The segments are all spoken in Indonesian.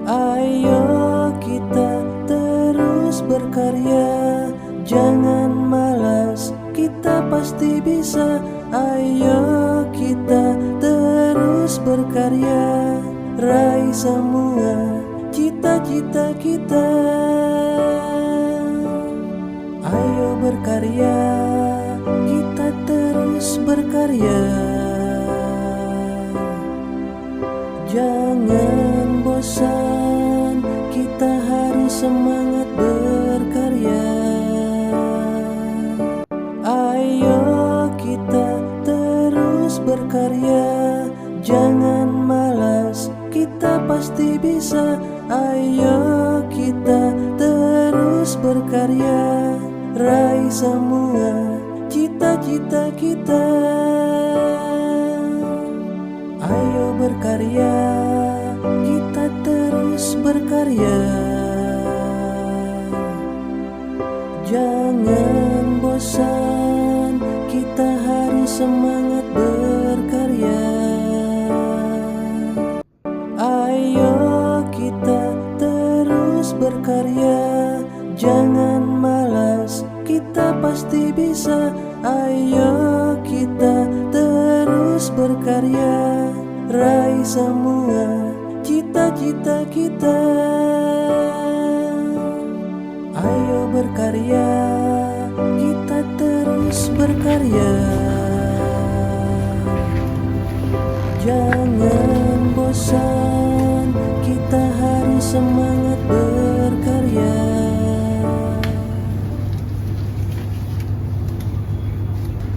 Ayo kita terus berkarya, jangan malas, kita pasti bisa. Ayo kita terus berkarya, raih semua cita-cita kita. Ayo berkarya, kita terus berkarya. Jangan bosan, kita harus semangat berkarya. Ayo kita terus berkarya, jangan malas, kita pasti bisa. Ayo kita terus berkarya, raih semua cita-cita kita. Ayo berkarya, kita terus berkarya. Jangan bosan, kita harus semangat berkarya. Ayo kita terus berkarya, jangan malas, kita pasti bisa. Ayo kita terus berkarya, raih semua cita-cita kita. Ayo berkarya, kita terus berkarya. Jangan bosan, kita harus semangat berkarya.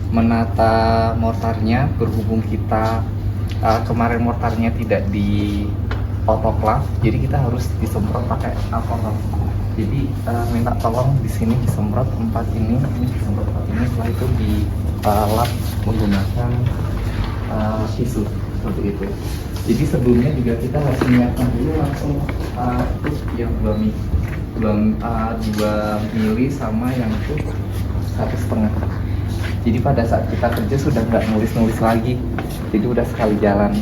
Menata mortarnya, berhubung kita kemarin mortarnya tidak di autoclave, jadi kita harus disemprot pakai alkohol. Jadi minta tolong di sini disemprot tempat ini disemprot tempat ini, setelah itu dilap menggunakan tisu seperti itu. Jadi sebelumnya juga kita harus menyiapkan dulu langsung itu yang 2 mili sama yang itu 1,5. Jadi pada saat kita kerja sudah nggak nulis-nulis lagi, jadi udah sekali jalan.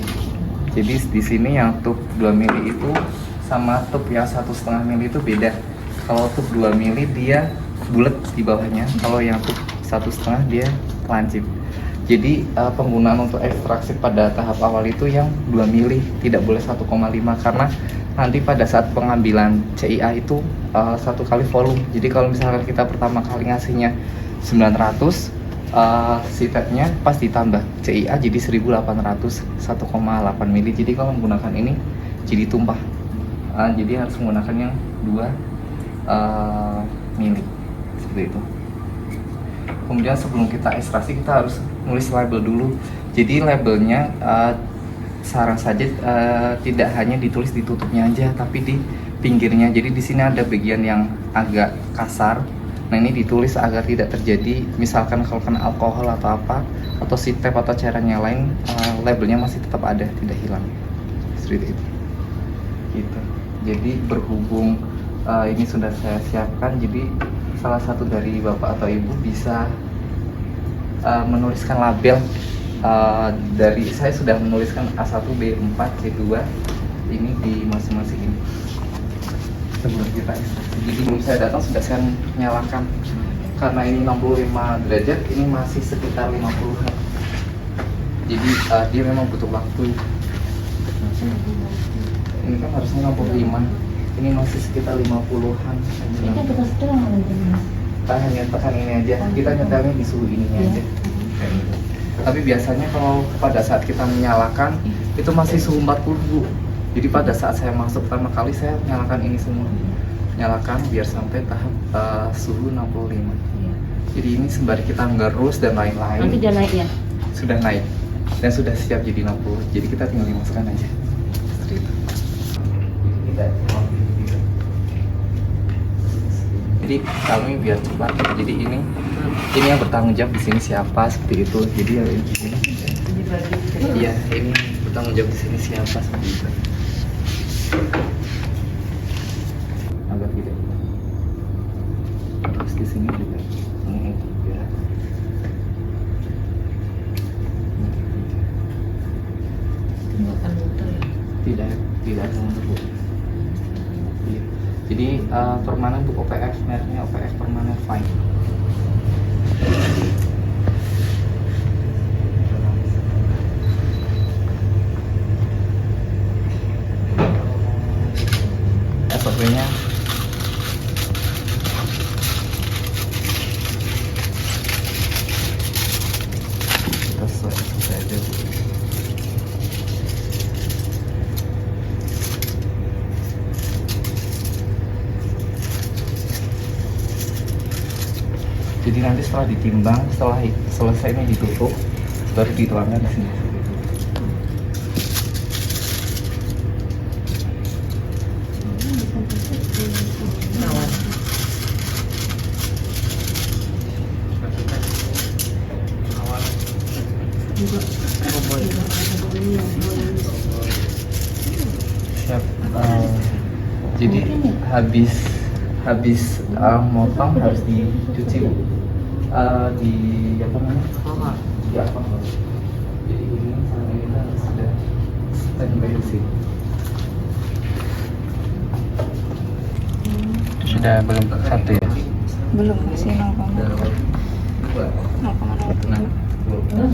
Jadi di sini yang tube 2 mili itu sama tube yang 1,5 mili itu beda. Kalau tube 2 mili dia bulat di bawahnya, kalau yang tube 1,5 dia lancip. Jadi penggunaan untuk ekstraksi pada tahap awal itu yang 2 mili, tidak boleh 1,5, karena nanti pada saat pengambilan CIA itu 1 kali volume. Jadi kalau misalkan kita pertama kali ngasihnya 900, si tabnya pas ditambah CIA jadi 1800, 1,8 mili. Jadi kalau menggunakan ini jadi tumpah, jadi harus menggunakan yang 2 mili seperti itu. Kemudian sebelum kita ekstraksi kita harus nulis label dulu. Jadi labelnya saran saja tidak hanya ditulis di tutupnya aja, tapi di pinggirnya. Jadi di sini ada bagian yang agak kasar. Nah ini ditulis agar tidak terjadi, misalkan kalau kena alkohol atau apa, atau si tab atau cairan yang lain, labelnya masih tetap ada, tidak hilang. Seperti itu. Gitu. Jadi berhubung ini sudah saya siapkan, jadi salah satu dari bapak atau ibu bisa menuliskan label. Dari saya sudah menuliskan A1, B4, C2 ini di masing-masing ini sebelum kita ekstraksi. Jadi sebelum saya datang sudah saya nyalakan, karena ini 65 derajat, ini masih sekitar 50-an. Jadi dia memang butuh waktu. Ini kan harusnya 65, ini masih sekitar 50-an. Itu betul sedang Hanya tekan ini aja, kita nyetelnya di suhu ini aja. Tapi biasanya kalau pada saat kita menyalakan itu masih suhu 40, Bu. Jadi pada saat saya masuk pertama kali saya nyalakan ini semua, nyalakan biar sampai tahap suhu 65. Jadi ini sembari kita ngerus dan lain-lain. Nanti dia naik ya? Sudah naik dan sudah siap jadi 60. Jadi kita tinggal dimasukkan aja. Seperti itu. Jadi kami biar cepat. Jadi ini yang bertanggung jawab di sini siapa, seperti itu. Jadi yang di sini. Iya, ini bertanggung jawab di sini siapa, seperti itu. Agak tidak. Terus di sini juga. Ini juga. Ini akan muter ya? Tidak akan muter. Jadi permanen untuk OPF, mereknya OPF permanen fine. SOP-nya kita selesai aja. Jadi nanti setelah ditimbang, setelah selesai ini ditutup, baru dituangkan di sini. Siap. Jadi habis motong harus dicuci Bu. Di apa namanya? Di apa? Jadi ini sama kita sudah standby di sini. Sudah belum satu ya? Belum, masih 0,0.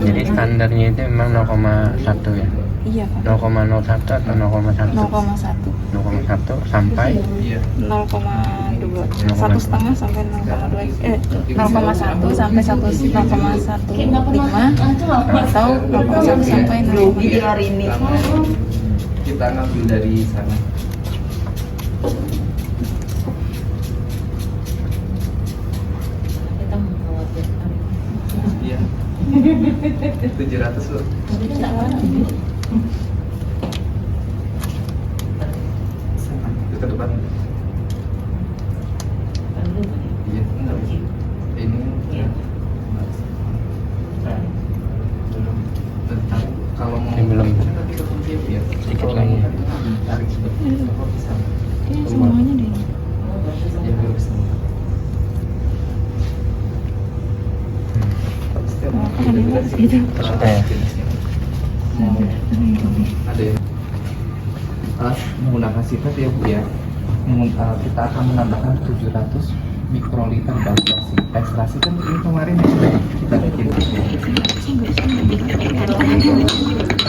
Jadi standarnya itu memang 0,1 ya? Iya Pak. 0,01 atau 0,1? 0,1. 0,1 sampai Iya. 0,2. 1,5 sampai 0,2. 0,1 sampai 0,115 atau 0,1 sampai 0,2. ini. Kita ngambil dari sana. Kita mengkhawatirkan. Iya. 700 Bu. Tapi itu nggak apa-apa. Sana, itu ke depan. Iya, enggak. Ini Iya. belum. Tentang kalau mau Ini belum. nanti ke kunci ya. Sedikit Kalau lagi. mau tarik sedikit. Apa bisa? Iya semuanya deh. Ya belum bisa. Setiap Oh, kita ada bilang sih, gitu. Sudah ya? jenisnya. Ada ya. Menggunakan sifat ya Bu ya. Kita akan menambahkan 700 mikroliter ekstrasi. Ekstrasi kan ini kemarin yang sudah kita bikin.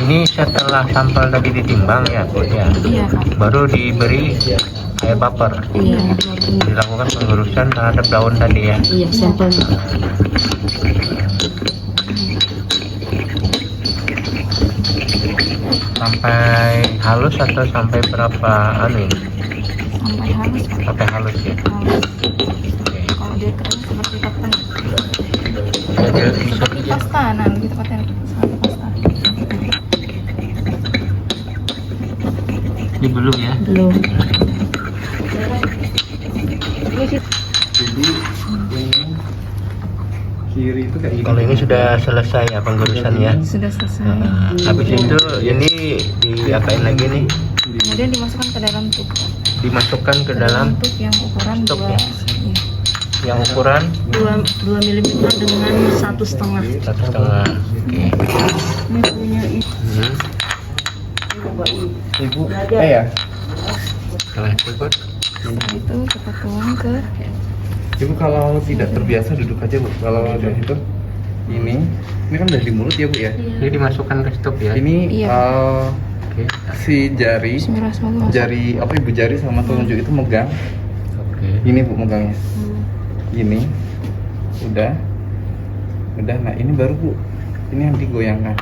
ini setelah sampel tadi ditimbang ya Bu ya? Iya Pak. Baru diberi air vapor. Iya. Dilakukan pengurusan terhadap daun tadi ya? Iya, sampel. Sampai halus atau sampai berapa anu ini? Sampai halus Pak. Sampai halus ya? Halus. Oke. Kalau dia kering seperti papan. Jadi Seperti pasta, nah gitu pakai seperti pasta. ini belum ya? Belum. Jadi ini kiri itu kayak gini. Kalau ini sudah selesai ya pengurusannya. Sudah selesai. Habis itu ini diapain lagi nih? Kemudian dimasukkan ke dalam tub. Dimasukkan ke dalam tub yang ukuran tub 2 ya? Yang ukuran 2 mm dengan 1,5. 1,5. Oke. Ini punya Ibu, ya. Setelah itu Bud, Setelah itu kita tuang ke Ibu kalau tidak terbiasa duduk aja Bu. Kalau dari itu ini kan udah di mulut ya Bu ya. ini dimasukkan ke stop ya? Ini Iya. Oke. si jari, Bismillah semoga masuk. jari apa ibu jari sama telunjuk itu megang. Oke. Ini Bu megangnya. Ini udah. Nah ini baru Bu. Ini yang digoyangkan.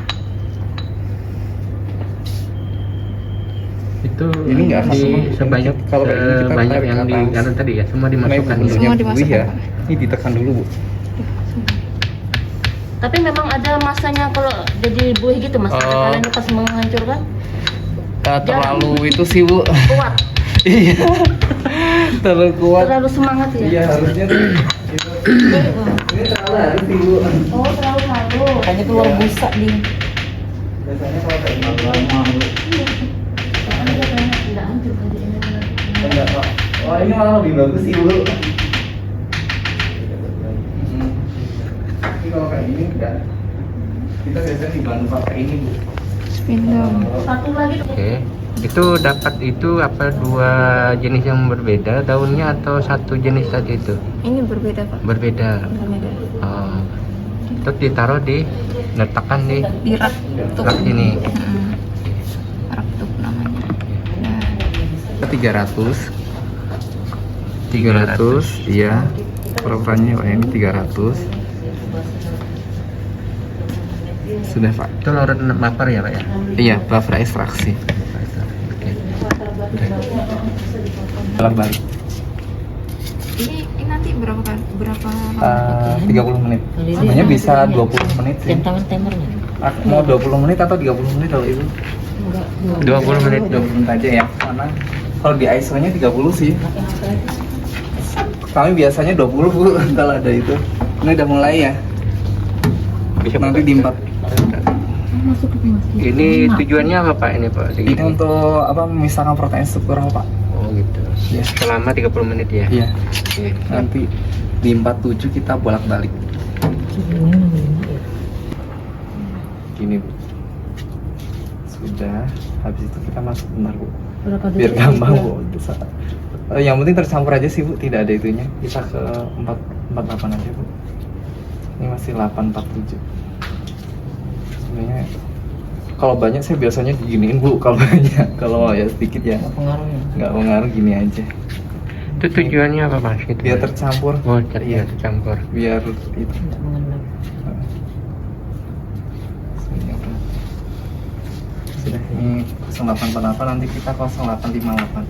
Itu Ini nggak akan semua. sebanyak Kalau kayak ini kita banyak tarik yang ke di atas. anu tadi ya, semua dimasukkan Nah, ya? Semua ibu dimasukkan, ya. Pak. Ini ditekan dulu Bu. Tapi memang ada masanya kalau jadi buih gitu Mas. Ada Oh. kalanya pas menghancurkan Terlalu itu sih Bu. kuat, Iya. Terlalu kuat. terlalu semangat ya. Iya harusnya tuh. Ini terlalu halus sih Bu. Oh, terlalu halus. Makanya keluar busa di Biasanya kalau kayak gini Kan dia banyak tidak hancur kan ini. enggak Pak. Wah ini malah lebih bagus sih Bu. Tapi kalau kayak gini enggak. Kita biasanya dibantu pakai ini Bu. spindle. Satu lagi Oke. Itu dapat itu apa dua jenis yang berbeda daunnya atau satu jenis tadi itu? Ini berbeda Pak. Berbeda. Berbeda. Oh. Terus ditaruh letakkan di Di rak tuk. rak ini. Rak tuk namanya. Nah, 300 iya, per-perannya Pak, ini 300. Sudah Pak. Itu larut buffer ya Pak ya? Iya, buffer ekstraksi. Oke. Balik. ini nanti berapa lama? 30 menit. Sebenarnya bisa 20 menit sih. Tangan timernya. Mau 20 menit atau 30 menit kalau itu? 20 menit. 20 menit aja ya. Karena kalau di ISO-nya 30 sih. Kami biasanya 20 Bu kalau ada itu. Ini udah mulai ya. Nanti di 4. Ini tujuannya apa Pak ini Pak? Ini untuk apa, memisahkan protein struktural Pak. Oh gitu. Iya. Selama 30 menit ya? Iya. Oke. Nanti di 47 kita bolak-balik. Gini Bu. Sudah. Habis itu kita masuk benar Bu. Biar gampang Bu. Yang penting tercampur aja sih Bu, tidak ada itunya. Kita ke 448 aja Bu. Ini masih 847. Sebenarnya kalau banyak saya biasanya diginiin Bu, kalau banyak. Kalau ya sedikit ya nggak pengaruh, gini aja. Itu tujuannya apa Mas? Gitu, Biar Mas? tercampur. Oh, Iya. tercampur. Biar itu. Sudah, ini 0848, nanti kita 0858.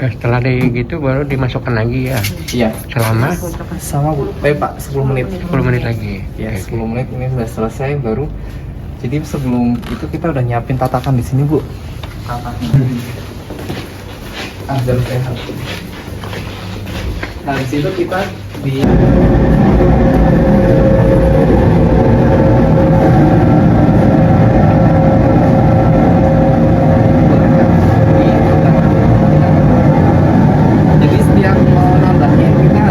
Setelah gitu baru dimasukkan lagi ya? Iya. Selama Sama Bu. Pak, 10 menit. 10 menit lagi. Ya, Oke, 10 menit ini sudah selesai baru. Jadi sebelum itu kita udah nyiapin tatakan di sini Bu. Tatakan. Agar sehat. Nah, di situ kita di jadi setiap mau nambahnya kita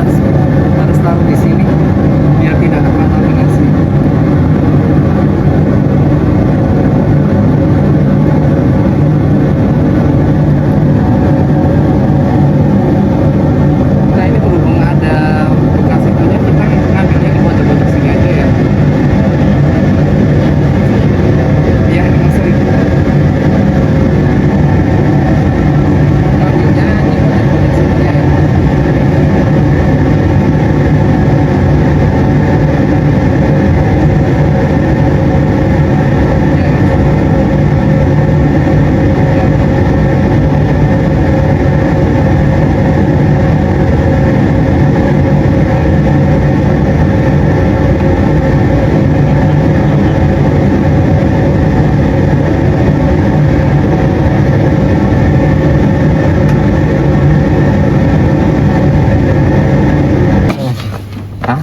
harus taruh di sini biar tidak terkontaminasi. Nah, ini berhubung ada bekas itunya, kita ngambilnya di pojok-pojok sini aja ya. Iya, ini masuk itu. Ngambilnya di pojok-pojok sini ya. Hah?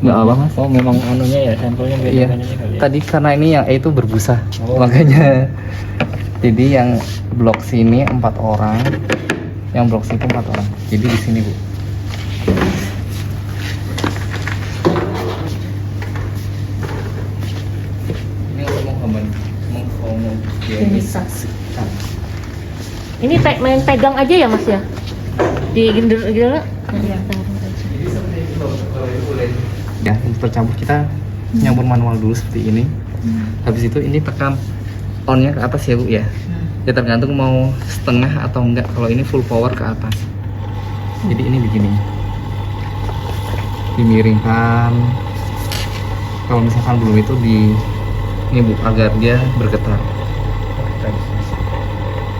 Nggak apa Mas? Oh memang anunya ya sampelnya beda Iya. Tadi karena ini yang E itu berbusa, makanya. Jadi yang blok sini 4 orang, yang blok situ 4 orang. Jadi di sini Bu. Ini untuk menghomogenisasikan. Ini main pegang aja ya Mas ya? Di gitu. Jadi seperti itu kalau itu boleh. Ya, untuk tercampur kita nyampur manual dulu seperti ini. Habis itu ini tekan on-nya ke atas ya Bu ya. Ya tergantung mau setengah atau enggak. Kalau ini full power ke atas. Jadi ini begini. Dimiringkan. Kalau misalkan belum itu ini Bu, agar dia bergetar.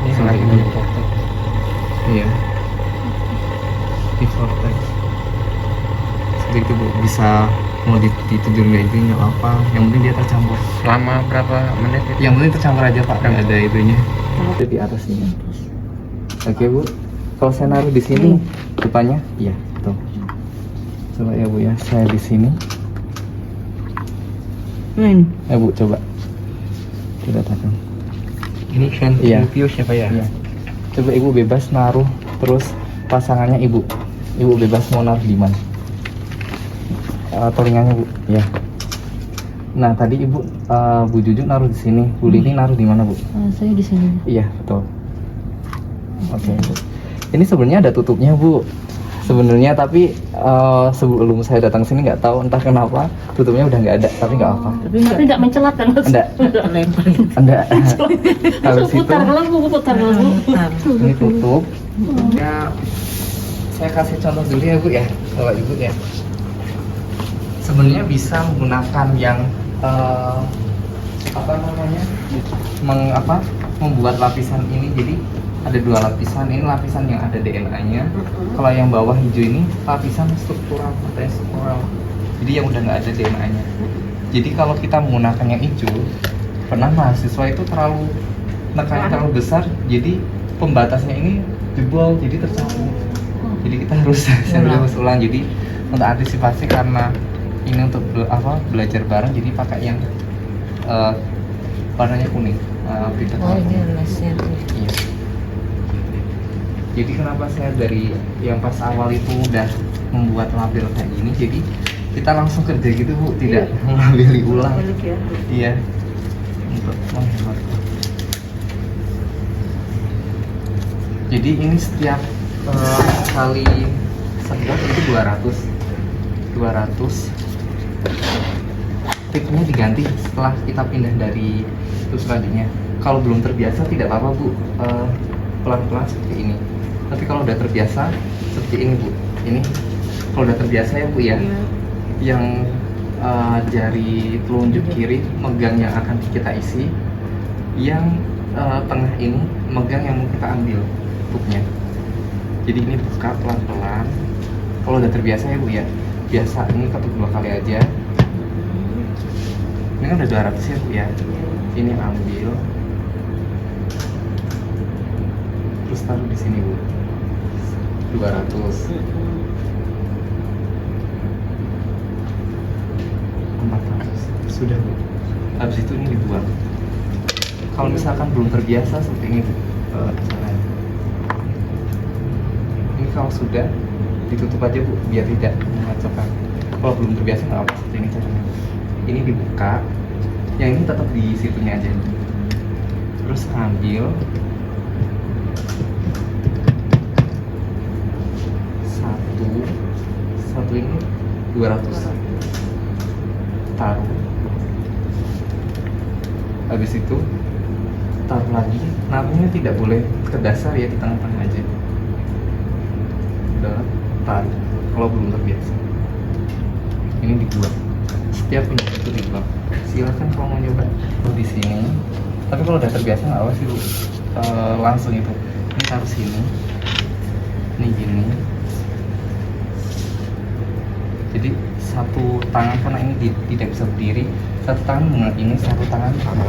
Ini Seperti lagi ini. vortex. Iya. Di vortex. Seperti itu Bu, bisa mau ditidur nggak itu nggak apa, yang penting dia tercampur. Selama berapa menit itu? Yang penting tercampur aja Pak, nggak ada itunya. Itu di atas ini. Oke Bu, kalau saya naruh di sini depannya, iya tuh. Coba ya Bu ya, saya di sini. Ya Bu, coba. Tidak tahu. Ini Iya. centrifuge siapa ya? Iya. Coba Ibu bebas naruh, terus pasangannya Ibu bebas mau naruh di mana? Telingannya Bu, ya. Nah tadi ibu Bu Juju naruh di sini, Bu Lini naruh di mana Bu? Saya di sini. Iya betul. Oke Bu. Ini sebenarnya ada tutupnya Bu. Sebenarnya tapi sebelum saya datang sini nggak tahu entah kenapa tutupnya udah nggak ada, tapi nggak apa. Tapi nggak mencelat kan mas? Enggak. Enggak. Habis itu Putar kalau Bu, putar kalau Bu. ini tutup. Ya, saya kasih contoh dulu ya Bu ya, Bapak Ibu ya. Sebenarnya bisa menggunakan yang apa namanya, membuat lapisan ini. Jadi ada dua lapisan. Ini lapisan yang ada DNA-nya. Kalau yang bawah hijau ini lapisan struktural atau struktural. Jadi yang udah nggak ada DNA-nya. Jadi kalau kita menggunakan yang hijau, pernah mahasiswa itu terlalu nekannya terlalu besar. Jadi pembatasnya ini jebol, jadi tercampur. Jadi kita harus ulang. Jadi untuk antisipasi karena ini untuk belajar bareng, jadi pakai yang warnanya kuning. ini lesnya tuh. Iya. Jadi kenapa saya dari yang pas awal itu udah membuat label kayak gini, jadi kita langsung kerja gitu Bu, tidak mengambil ulang. Iya. Untuk menghemat. Jadi ini setiap kali sedot itu 200. Tipnya diganti setelah kita pindah dari tus tadinya. Kalau belum terbiasa tidak apa-apa Bu, pelan-pelan seperti ini. Tapi kalau udah terbiasa seperti ini Bu. Ini kalau udah terbiasa ya Bu ya, yang jari telunjuk kiri megang yang akan kita isi, yang tengah ini megang yang mau kita ambil tutupnya. Jadi ini buka pelan-pelan. Kalau udah terbiasa ya Bu ya, biasa ini ketuk 2 kali aja. Ini kan udah 200 ya Bu ya. Ini ambil, terus taruh di sini Bu. 200. 400. Sudah Bu. Habis itu ini dibuang. Kalau misalkan belum terbiasa seperti ini Bu, caranya. Ini kalau sudah ditutup aja Bu, biar tidak mengacaukan. Kalau belum terbiasa nggak apa, seperti ini caranya. Ini dibuka, yang ini tetap di situnya aja. Terus ambil satu ini 200. Taruh. Habis itu taruh lagi. Naruhnya tidak boleh ke dasar ya, di tengah-tengah aja. Udah, taruh. Kalau belum terbiasa, ini dibuang. Setiap punya itu dibuang. Silakan kalau mau nyoba di sini. Tapi kalau udah terbiasa nggak apa sih Bu, langsung itu. Ini taruh sini. Ini gini. Jadi satu tangan karena ini tidak bisa berdiri, satu tangan dengan ini, satu tangan sama.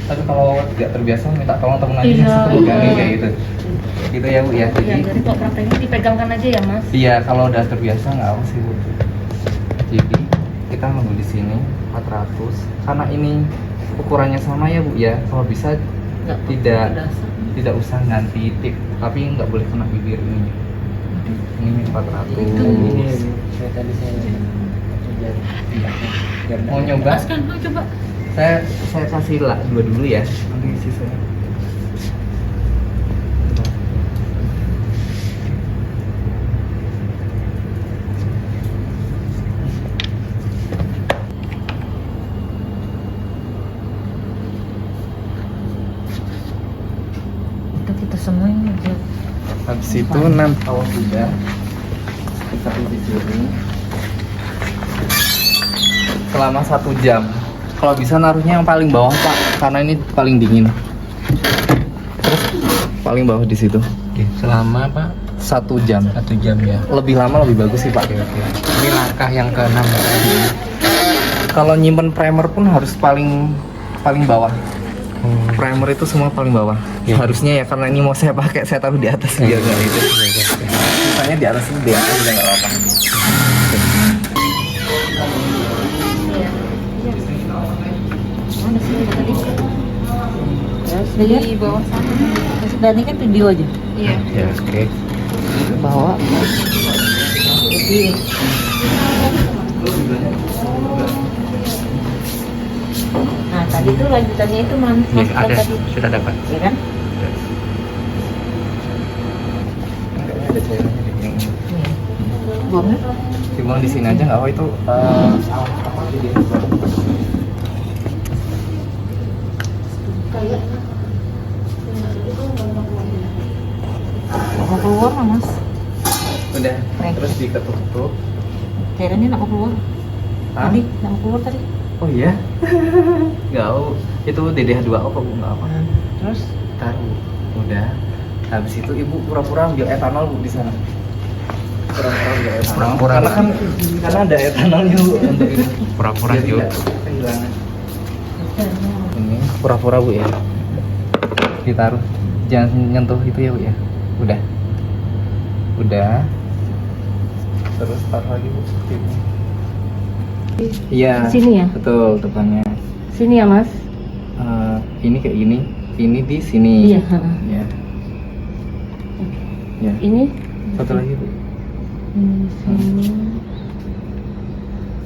Tapi kalau tidak terbiasa minta tolong temen aja satu kali kayak gitu. Gitu ya Bu ya. Iya, jadi kok prakteknya dipegangkan aja ya Mas? Iya, kalau udah terbiasa nggak apa sih Bu. Jadi kita nunggu di sini 400. Karena ini ukurannya sama ya Bu ya. Kalau bisa tidak usah ganti tip, tapi nggak boleh kena bibir ini. Ini 400. Ini saya tadi Mau nyoba? Mas kan, mau coba. Saya kasih lah dua dulu ya. Nanti sisanya. Kita semua ini aja. Habis itu kalau sudah kita uji sini selama 1 jam. Kalau bisa naruhnya yang paling bawah Pak, karena ini paling dingin. Terus paling bawah di situ. Oke, selama Pak 1 jam. 1 jam ya. Lebih lama lebih bagus sih Pak. Oke. Ini langkah yang ke-6 tadi. Kalau nyimpen primer pun harus paling bawah. Primer itu semua paling bawah. Ya. Harusnya ya, karena ini mau saya pakai, saya taruh di atas biar nggak itu. Misalnya di atas ini biar udah nggak apa-apa. Mana sih tadi? Di bawah sana. Dan ini kan video aja. Iya. Ya oke. Bawa. Jadi tadi tuh lanjutannya itu Nih, mas ada, tadi, sudah dapat. ya kan? Enggak ada cairannya di sini. Iya. Buangnya? Dibuang di sini aja nggak apa itu apa jadi Mau keluar nggak mas? udah Baik. terus diketuk-ketuk. Cairannya nggak mau keluar. Hah? Tadi nggak mau keluar tadi. Oh iya? Nggak, itu DDH2O kok Bu, nggak apa. Terus? Taruh, udah. Habis itu ibu pura-pura ambil etanol Bu di sana. Pura-pura ambil etanol. Pura-pura. Karena ada etanolnya Bu untuk ini. Pura-pura Biar juga. tidak kehilangan. Ini pura-pura Bu ya. Ditaruh. Jangan nyentuh itu ya Bu ya. Udah. Udah. Terus taruh lagi Bu seperti ini. Iya. Di sini ya? Betul, depannya. Sini ya mas? Ini kayak gini. Ini di sini. Iya. Ya. Ya. Ini? Satu lagi Bu. Ini sini.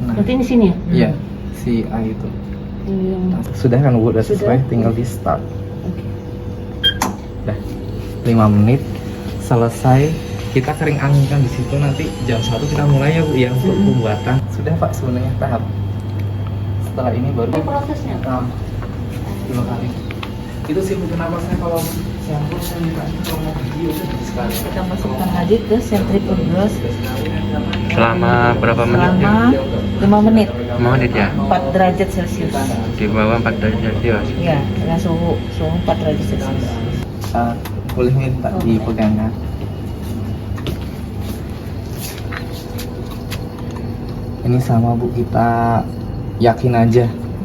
Nah. Berarti ini sini ya? Iya. Si A itu. Ini yang Sudah kan Bu, udah Sudah. selesai, tinggal di start. Oke. Udah 5 menit selesai, kita kering anginkan di situ. Nanti jam 1 kita mulai ya Bu ya untuk pembuatan. Sudah Pak sebenarnya tahap. Setelah ini baru prosesnya. 2 kali. Itu sih Bu kenapa saya kalau sampel saya minta kalau mau video udah di sekali. Kita masukkan lagi ke centrifuge Selama berapa menit ya? selama 5 menit, 5 menit ya? 4 derajat Celcius. Di bawah 4 derajat Celcius. Iya, dengan suhu 4 derajat Celcius. Boleh minta dipegang kan? Ini sama Bu, kita yakin aja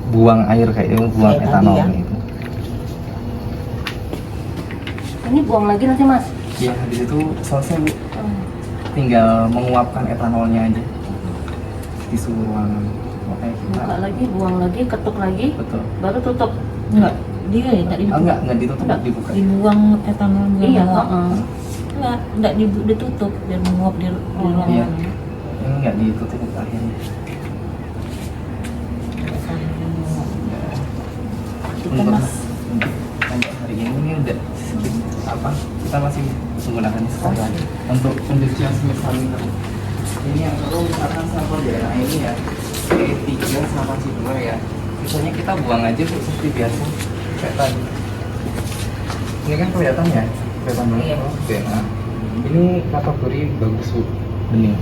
buang air kayak itu, buang Kayak tadi etanol ya. itu. Ini buang lagi nanti mas? Ya, habis itu selesai Bu. Tinggal menguapkan etanolnya aja di suhu ruangan. Makanya kita Buka lagi, buang lagi, ketuk lagi, betul. baru tutup. Enggak, dia ya enggak dibuka. Enggak ditutup, Enggak. dibuka. Dibuang etanol biar Iya, menguap. heeh. Enggak ditutup biar menguap di ruangan. Iya. Ini enggak ditutup akhirnya. Kita mas untuk hari ini udah sedikit apa kita masih menggunakan sekali lagi untuk pendeteksian semisal ini yang perlu misalkan sampel DNA ini ya C3 sama C2 ya, misalnya kita buang aja Bu seperti biasa kayak tadi. Ini kan kelihatan ya, kelihatan banget Iya. DNA. Ini kategori bagus Bu, bening.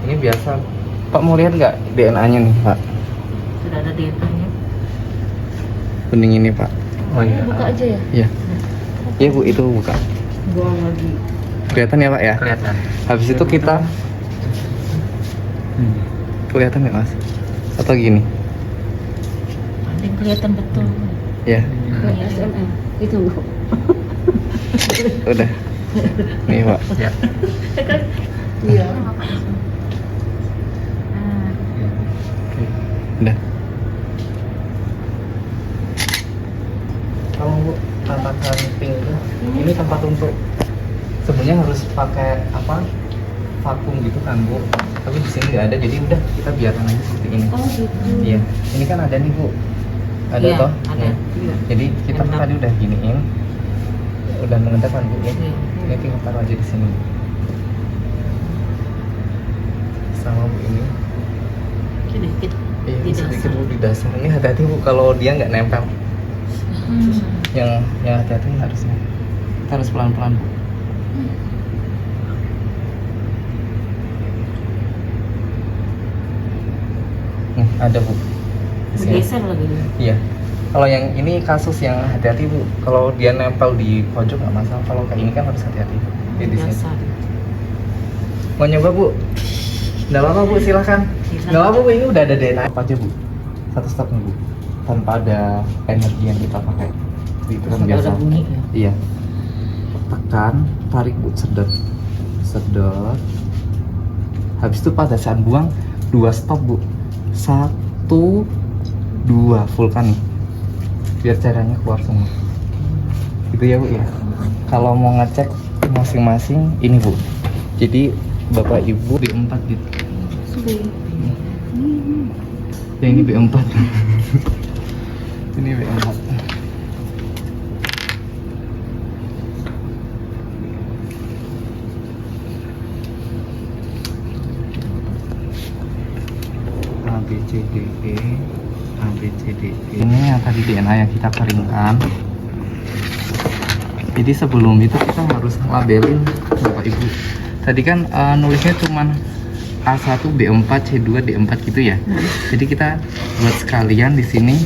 Ini biasa. Pak mau lihat nggak DNA-nya nih Pak? Sudah ada DNA-nya. Bening ini Pak. Oh iya. Buka aja ya? Iya. Iya Bu, itu buka. buang lagi. Kelihatan ya Pak ya? Kelihatan. Habis itu kita kelihatan ya Mas? Atau gini? Ada yang kelihatan betul. Ya, Ini SMM. Itu. udah. Nih Pak. Ya. Iya. Udah. Kalau Bu tatakan pink itu, ini tempat untuk sebenarnya harus pakai apa? Vakum gitu kan Bu. Tapi di sini nggak ada, jadi udah kita biarkan aja seperti ini. Oh gitu. Iya. Ini kan ada nih Bu. Ada Iya, toh? ada. Iya. Jadi kita Enak. tadi udah giniin, udah mengendap kan Bu ya. Iya. Ini tinggal taruh aja di sini. Sama Bu ini. Sedikit. Iya, Di sedikit dasar. Bu di dasar. Ini hati-hati Bu kalau dia nggak nempel. Yang hati-hati harusnya. Kita harus pelan-pelan Bu. Nih, ada Bu. Di sini. Bergeser lagi. Iya. Kalau yang ini kasus yang hati-hati Bu. Kalau dia nempel di pojok nggak masalah. Kalau kayak ini kan harus hati-hati. Di sini. Dasar. Mau nyoba Bu? Nggak apa-apa Bu, silakan. Nggak apa-apa Bu, ini udah ada DNA. Apa aja Bu? Satu step nih Bu. Tanpa ada energi yang kita pakai. Itu kan Sampai biasa. ada bunyi ya. Iya. Tekan, tarik Bu, sedot. Sedot. Habis itu pada saat buang, 2 stop Bu. 1, 2, fullkan nih. Biar cairannya keluar semua. Gitu ya Bu ya. Kalau mau ngecek masing-masing ini Bu. Jadi Bapak Ibu B4 gitu. Sudah. Ya ini B4. Ini B4. A B C D E, A B C D E. Ini yang tadi DNA yang kita keringkan. Jadi sebelum itu kita harus labelin Bapak Ibu. Tadi kan nulisnya cuman A1, B4, C2, D4 gitu ya. Jadi kita buat sekalian di sini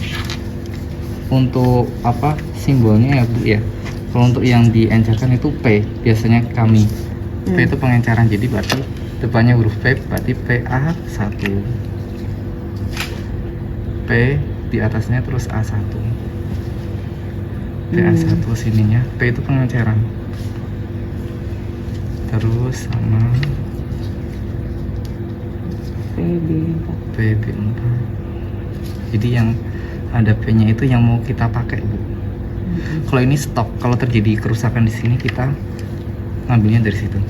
untuk apa simbolnya ya Bu ya. Kalau untuk yang diencerkan itu P, biasanya kami. P itu pengenceran, jadi berarti depannya huruf P, berarti PA1. P di atasnya terus A1. PA1 sininya, P itu pengenceran. Terus sama PB4. Jadi yang ada P-nya itu yang mau kita pakai Bu. Kalau ini stok, kalau terjadi kerusakan di sini kita ngambilnya dari situ.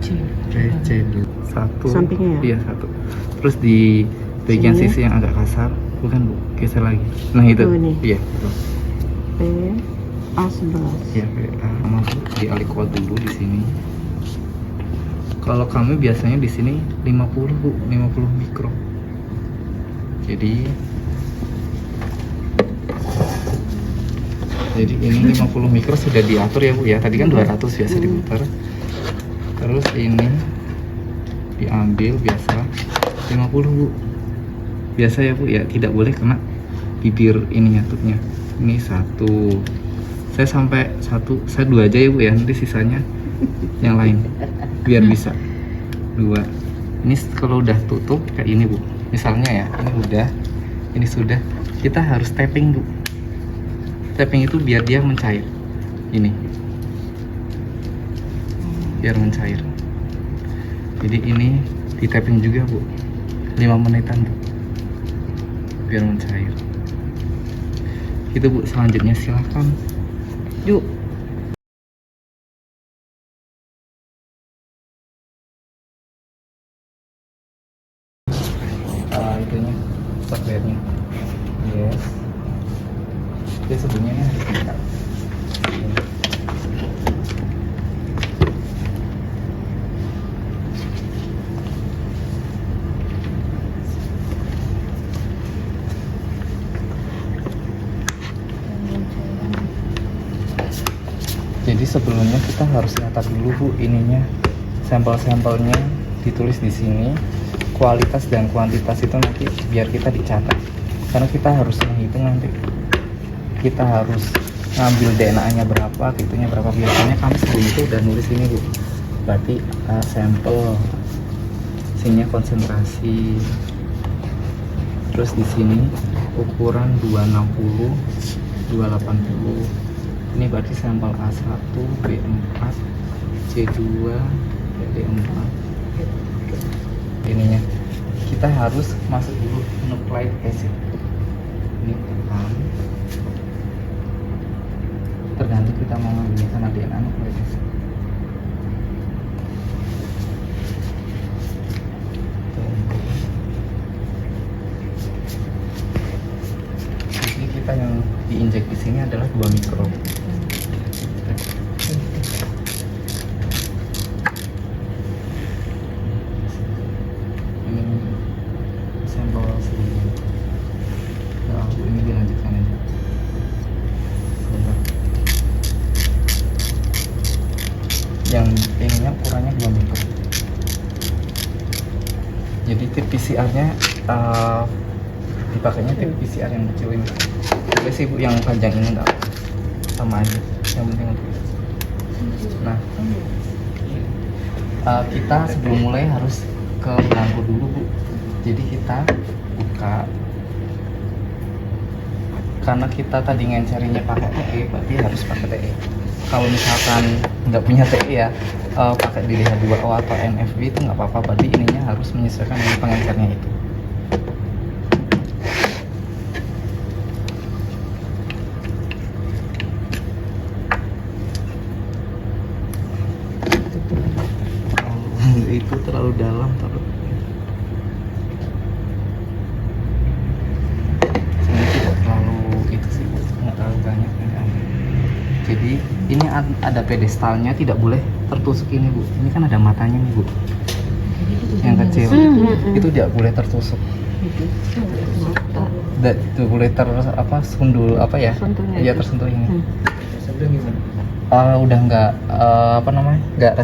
C dulu. Satu. Sampingnya ya? Iya, satu. Terus di bagian Sini. sisi yang agak kasar, bukan Bu, geser lagi. Nah itu. Oh, ini. Iya, betul. P A11. Ya, sama Bu, di alikol dulu di sini. Kalau kami biasanya di sini 50 Bu, 50 mikro. Jadi ini 50 mikro sudah diatur ya Bu ya. Tadi kan 200 biasa diputar. Terus ini diambil biasa 50 Bu. Biasa ya Bu ya, tidak boleh kena bibir ini tutupnya. Ini satu. Saya sampai satu, saya 2 aja ya Bu ya. Nanti sisanya yang lain biar bisa 2. Ini kalau udah tutup kayak ini Bu. Misalnya ya, ini udah, ini sudah, kita harus tapping Bu. Tapping itu biar dia mencair. Ini. Biar mencair. Jadi ini di tapping juga Bu. 5 menitan Bu. Biar mencair. Itu Bu, selanjutnya silakan. Yuk. Itunya, software-nya. Yes. Dia sebelumnya ini harus dibuka. Jadi sebelumnya kita harus catat dulu Bu ininya, sampel-sampelnya ditulis di sini, kualitas dan kuantitas itu nanti biar kita dicatat, karena kita harus menghitung nanti, kita harus ngambil DNA-nya berapa, gitunya berapa. Biasanya kami sebelum itu udah nulis ini Bu, berarti sampel, sininya konsentrasi, terus di sini ukuran 260, 280. Ini berarti sampel A1, B4, C2, D4. Ininya kita harus masuk dulu nucleic acid. Ini tekan. Tergantung kita mau ngambilnya karena DNA nucleic acid. Jadi kita yang diinjek di sini adalah 2 mikro. Ini dilanjutkan aja. Sebentar. Yang ininya ukurannya 2 mikro. Jadi tip PCR-nya dipakainya tip PCR yang kecil ini. Tapi sih Bu yang panjang ini enggak sama aja. Yang penting untuk. Nah, kita sebelum mulai harus ke belangko dulu Bu. Jadi kita buka. Karena kita tadi ngencarinya pakai TE, berarti harus pakai TE. Kalau misalkan nggak punya TE ya, pakai DDH2O atau NFB itu nggak apa-apa, berarti ininya harus menyesuaikan dengan pengencernya itu. Itu terlalu dalam, terlalu. Sini. ini ada pedestalnya, tidak boleh tertusuk ini Bu. Ini kan ada matanya nih Bu, yang kecil. Itu tidak boleh tertusuk. Tidak boleh sundul apa ya? Iya tersentuh ini. Udah nggak nggak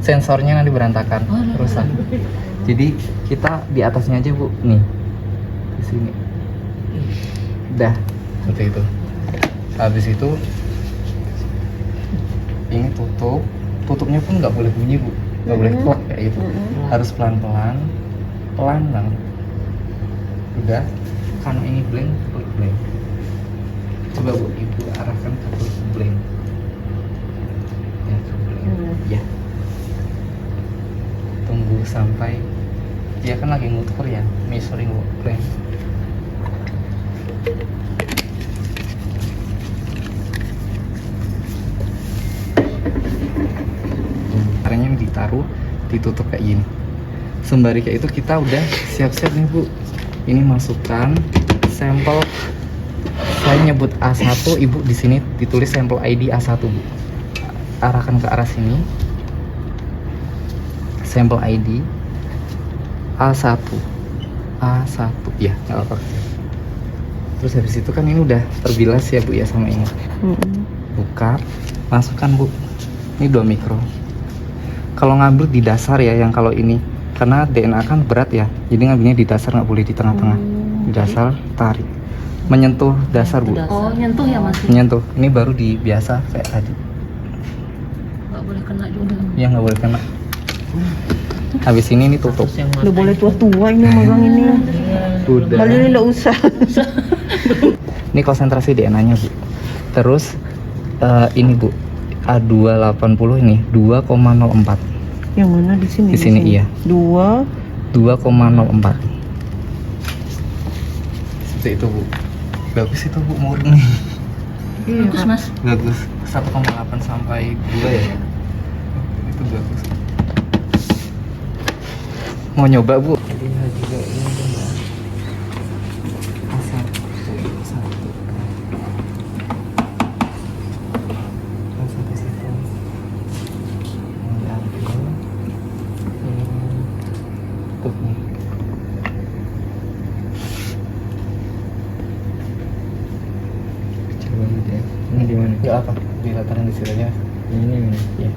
sensornya nanti berantakan, rusak. Jadi kita di atasnya aja Bu, nih di sini. Udah seperti itu. Habis itu ini tutupnya pun nggak boleh bunyi Bu, nggak boleh klok kayak gitu, harus pelan banget. Udah, karena ini blank, klik blank. Coba Bu, Ibu arahkan ke klik blank. Ya, ke blank. Ya. Tunggu sampai dia kan lagi ngukur ya, measuring Bu, blank. Caranya ditaruh, ditutup kayak gini. Sembari kayak itu kita udah siap-siap nih Bu. Ini masukkan sampel. Saya nyebut A1, Ibu di sini ditulis sampel ID A1 Bu. Arahkan ke arah sini. Sampel ID A1. Ya, nggak apa-apa. Terus habis itu kan ini udah terbilas ya Bu ya sama ini. Buka, masukkan Bu. Ini 2 mikro. Kalau ngambil di dasar ya, yang kalau ini karena DNA kan berat ya, jadi ngambilnya di dasar, nggak boleh di tengah-tengah. Di dasar, tarik, menyentuh dasar Bu. Oh, nyentuh ya Mas? Menyentuh. Ini baru di biasa kayak tadi. Nggak boleh kena juga. Ya nggak boleh kena. Habis ini tutup. Udah boleh tua-tua ini megang ini. Udah. Kali ini nggak usah. Ini konsentrasi DNA-nya Bu. Terus ini Bu, A280 ini 2,04. Yang mana di sini? Di sini iya. 2,04. Seperti itu Bu. Bagus itu Bu, murni. Bagus Mas. Bagus. 1,8 sampai 2 ya. Itu bagus. Mau nyoba Bu? Jadi juga ini juga. Ini di mana? Nggak apa, di lataran di situ aja. Ini. Ya.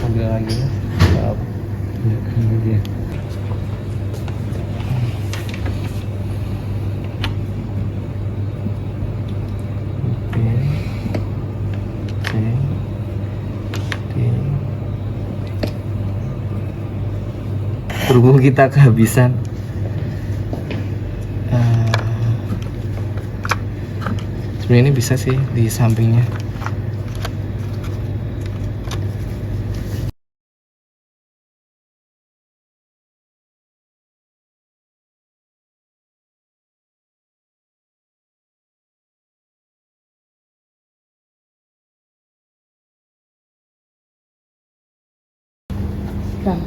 Ambil lagi ya. Nggak apa. Ini dia. Berhubung kita kehabisan sebenarnya ini bisa sih di sampingnya. Dan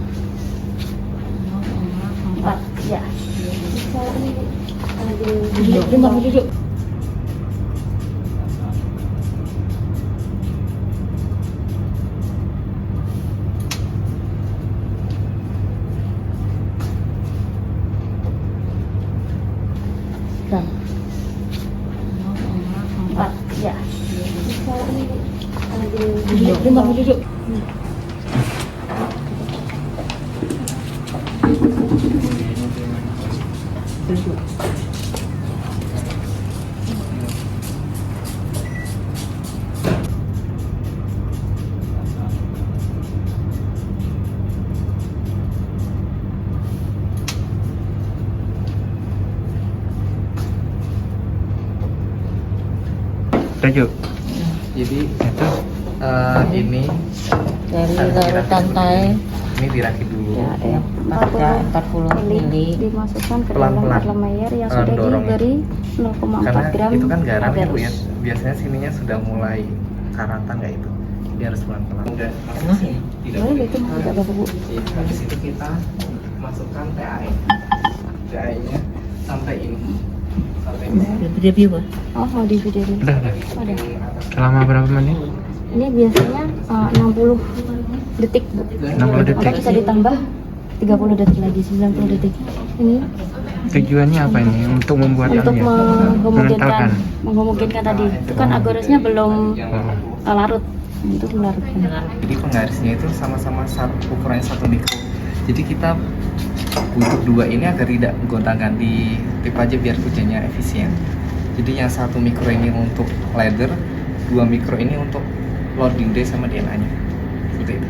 4 ya. Duduk. Dan 4 ya. Duduk. Lanjut. Jadi itu ini Dari larutan tai ini dirakit dulu. ya ada yang 40 mili Dimasukkan ke Pelan-pelan. dalam air yang sudah Dorong. diberi Karena 0,4 gram itu kan garamnya Bu ya. agar Biasanya sininya sudah mulai karatan kayak itu. Dia harus pelan-pelan. Udah. Tidak boleh itu mah tidak apa-apa Bu. Habis itu kita masukkan TAE. TAE-nya sampai ini. Sampai ini. Review Pak. Oh, mau di video ini. Udah. Ada. Selama berapa menit? Ini biasanya 60 detik, Bu. 60 detik. Atau bisa ditambah 30 detik lagi, 90 detik. Ini Tujuannya apa ini? Untuk membuat untuk apa ya? menghomogенkan tadi. Itu kan agarosnya belum larut. Untuk melarutkan. Jadi penggarisnya itu sama-sama ukurannya 1 mikro. Jadi kita butuh 2 ini agar tidak gonta-ganti tip aja biar kerjanya efisien. Jadi yang 1 mikro ini untuk leather, 2 mikro ini untuk loading day sama DNA-nya. Seperti itu.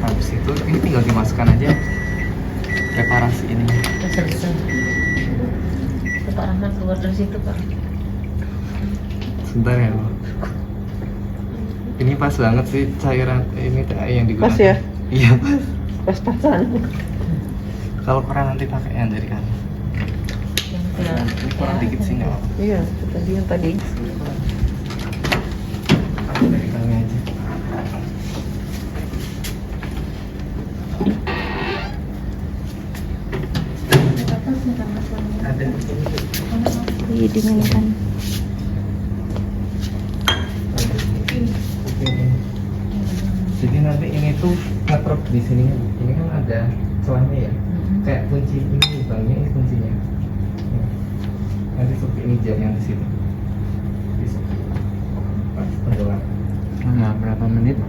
Habis itu ini tinggal dimasukkan aja reparasi ini. Udah selesai. Pak Rahman keluar dari situ, Pak. Sebentar ya, Bu. Ini pas banget sih cairan ini yang digunakan. Pas ya? Iya, pas. Pas-pasan. Kalau kurang nanti pakai yang dari kanan. Ini kurang dikit sih nggak apa-apa. Iya, itu tadi yang tadi. Dari kami aja. Ada. Didinginkan. Jadi nanti ini tuh ngetrop di sini. Ini kan ada celahnya ya. Kayak kunci ini lubangnya, ini kuncinya. Nanti seperti ini jam yang di situ. Bisa. Pas tenggelam. Selama berapa menit?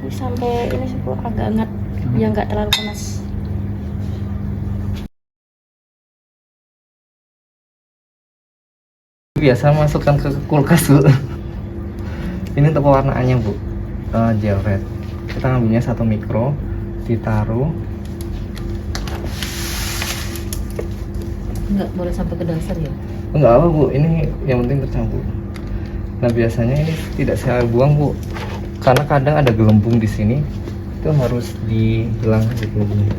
Ini sampai ini agak hangat, yang nggak terlalu panas. Biasa masukkan ke kulkas, Bu. Ini untuk pewarnaannya, Bu. Gel red. Kita ngambilnya 1 mikro, ditaruh. Nggak boleh sampai ke dasar ya? Enggak apa, Bu. Ini yang penting tercampur. Nah, biasanya ini tidak saya buang, Bu. Karena kadang ada gelembung di sini. Itu harus dihilangkan di gelembungnya.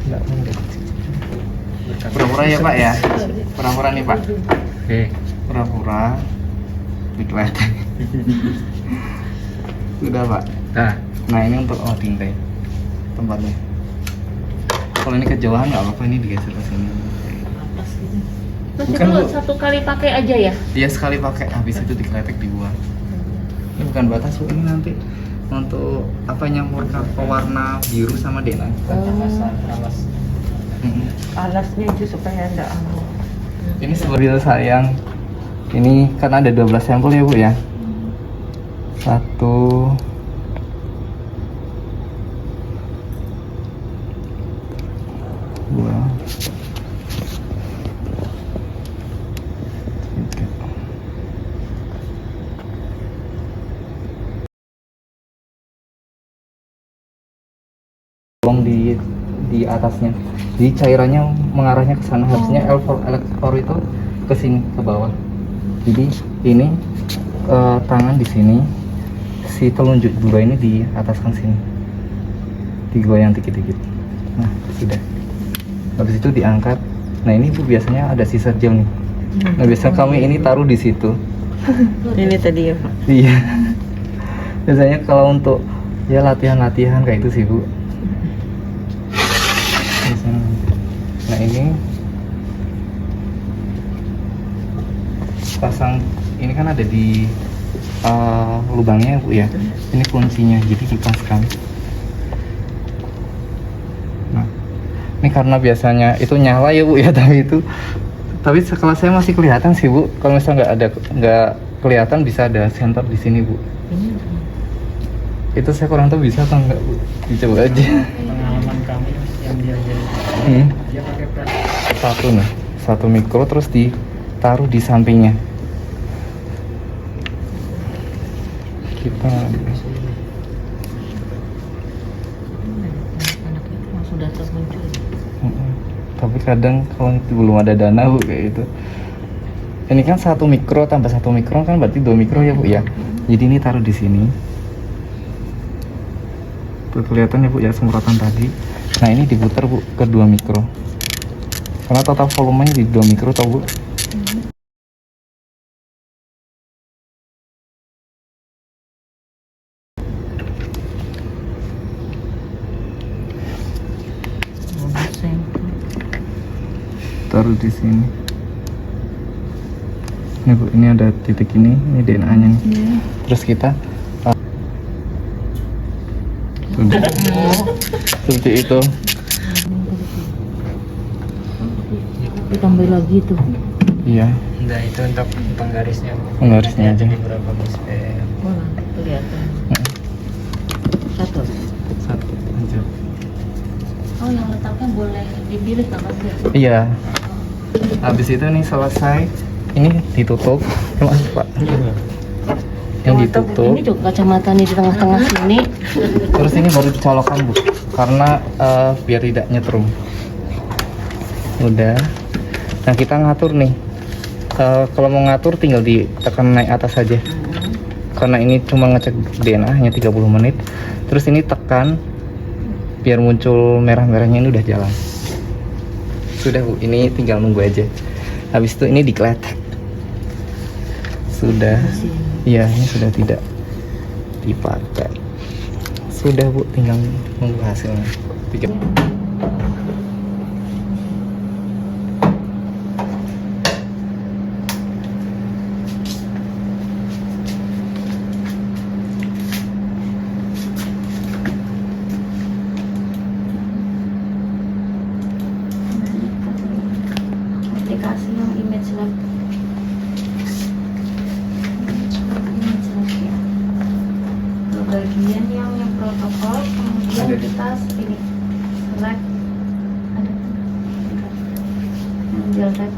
Enggak mau. Pura-pura ya, Pak ya. Pura-pura nih, Pak. Oke. Pura-pura. Diklet. Sudah, Pak. Nah, Nah, ini untuk loading day tempatnya. Kalau ini kejauhan nggak apa-apa, ini digeser ke sini. Mas Bukan, itu Bu. 1 kali pakai aja ya? Dia sekali pakai, habis itu dikletek dibuang. Ini bukan batas, Bu. Ini nanti untuk apa, nyampur ke pewarna biru sama DNA. Alasnya itu supaya enggak Ini sebenarnya sayang. Ini kan ada 12 sampel ya, Bu ya. 1 2 buang di atasnya. Jadi cairannya mengarahnya ke sana. Harusnya elektor itu ke sini, ke bawah. Jadi ini tangan di sini, si telunjuk 2 ini di ataskan sini, digoyang dikit-dikit. Nah, sudah. Habis itu diangkat. Nah, ini Bu biasanya ada sisa jam nih. Nah, biasanya kami ini taruh di situ. Ini tadi ya, Pak. Iya. Biasanya kalau untuk ya latihan-latihan kayak itu sih, Bu. Biasanya. Nah, ini pasang, ini kan ada di lubangnya, Bu ya. Ini kuncinya, jadi dipaskan. Nah, ini karena biasanya itu nyala ya, Bu ya, tapi sekelas saya masih kelihatan sih, Bu. Kalau misalnya nggak kelihatan, bisa ada sensor di sini, Bu. Itu saya kurang tahu bisa atau enggak, Bu. Dicoba aja. pengalaman kami yang diajarin. Dia pakai plastik. 1 mikro terus ditaruh di sampingnya. Kita Anaknya sudah termuncul. tapi kadang kalau itu belum ada dana, Bu, kayak itu. Ini kan 1 mikro tambah 1 mikro kan berarti 2 mikro ya, Bu ya. Jadi ini taruh di sini. Tuh kelihatan ya, Bu ya, semprotan tadi. Nah, ini diputar, Bu, ke 2 mikro. Karena total volumenya di 2 mikro tau Bu. Taruh di sini. Ini Bu, ini ada titik ini DNA-nya nih. Terus kita sudah. Seperti itu. Ditambah lagi tuh. Iya, Nah itu untuk penggarisnya. penggarisnya aja. Jadi berapa misper? Mana kelihatan. Satu. Satu aja. Oh, yang letaknya boleh dipilih nggak Mas ya? Iya. Habis itu nih selesai. Ini ditutup. Terima kasih Pak. Yang ditutup. Ini juga kacamata nih di tengah-tengah sini. Terus ini baru dicolokkan Bu, karena biar tidak nyetrum. Udah. Nah kita ngatur nih. Kalau mau ngatur tinggal ditekan naik atas saja. Karena ini cuma ngecek DNA hanya 30 menit. Terus ini tekan biar muncul merah-merahnya, ini udah jalan. Sudah Bu, ini tinggal nunggu aja. Habis itu ini dikletek. Sudah. Iya, ini sudah tidak dipakai. Sudah Bu, tinggal nunggu hasilnya. Aplikasi yang image lab. Image lab ya. Bagian yang protokol, kemudian Ada. kita ini select ada yang jelek.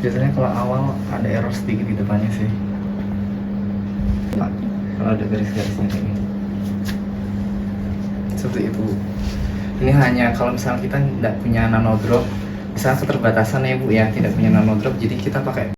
Biasanya kalau awal ada error sedikit di depannya sih Pak, kalau ada garis-garisnya kayak gini. Seperti itu. Ini hanya kalau misalnya kita tidak punya nano drop, misalnya keterbatasan ya Bu ya, tidak punya nano drop, jadi kita pakai